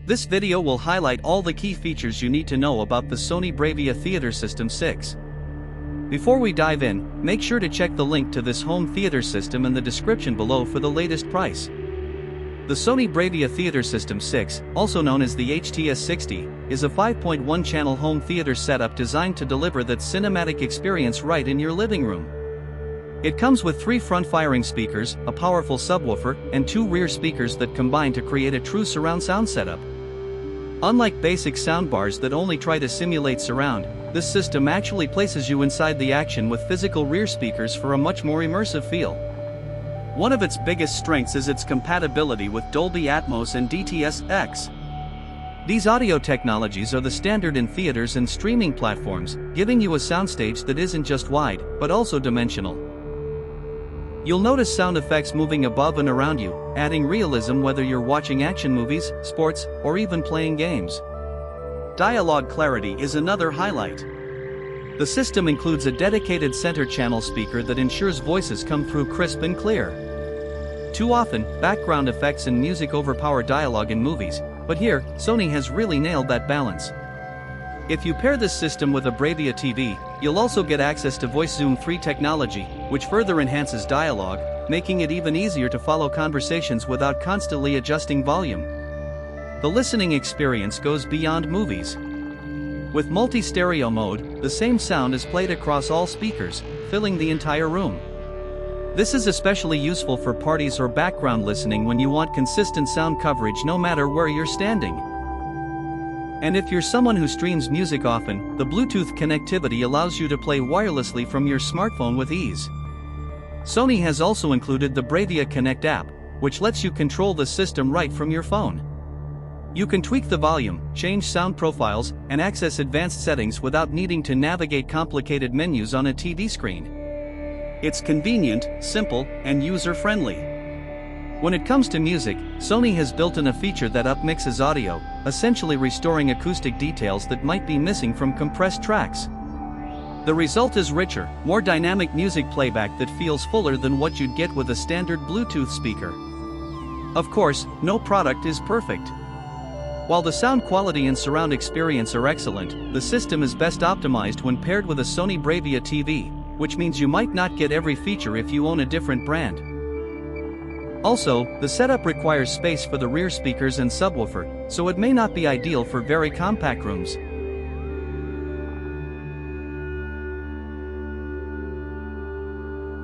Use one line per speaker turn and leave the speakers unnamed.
This video will highlight all the key features you need to know about the Sony BRAVIA Theater System 6. Before we dive in, make sure to check the link to this home theater system in the description below for the latest price. The Sony BRAVIA Theater System 6, also known as the HTS60, is a 5.1-channel home theater setup designed to deliver that cinematic experience right in your living room. It comes with 3 front-firing speakers, a powerful subwoofer, and 2 rear speakers that combine to create a true surround sound setup. Unlike basic soundbars that only try to simulate surround, this system actually places you inside the action with physical rear speakers for a much more immersive feel. One of its biggest strengths is its compatibility with Dolby Atmos and DTS. These audio technologies are the standard in theaters and streaming platforms, giving you a soundstage that isn't just wide, but also dimensional. You'll notice sound effects moving above and around you, adding realism whether you're watching action movies, sports, or even playing games. Dialogue clarity is another highlight. The system includes a dedicated center channel speaker that ensures voices come through crisp and clear. Too often, background effects and music overpower dialogue in movies, but here, Sony has really nailed that balance. If you pair this system with a BRAVIA TV, you'll also get access to Voice Zoom 3 technology, which further enhances dialogue, making it even easier to follow conversations without constantly adjusting volume. The listening experience goes beyond movies. With multi-stereo mode, the same sound is played across all speakers, filling the entire room. This is especially useful for parties or background listening when you want consistent sound coverage no matter where you're standing. And if you're someone who streams music often, the Bluetooth connectivity allows you to play wirelessly from your smartphone with ease. Sony has also included the BRAVIA Connect app, which lets you control the system right from your phone. You can tweak the volume, change sound profiles, and access advanced settings without needing to navigate complicated menus on a TV screen. It's convenient, simple, and user-friendly. When it comes to music, Sony has built in a feature that upmixes audio, essentially restoring acoustic details that might be missing from compressed tracks. The result is richer, more dynamic music playback that feels fuller than what you'd get with a standard Bluetooth speaker. Of course, no product is perfect. While the sound quality and surround experience are excellent, the system is best optimized when paired with a Sony BRAVIA TV, which means you might not get every feature if you own a different brand. Also, the setup requires space for the rear speakers and subwoofer, so it may not be ideal for very compact rooms.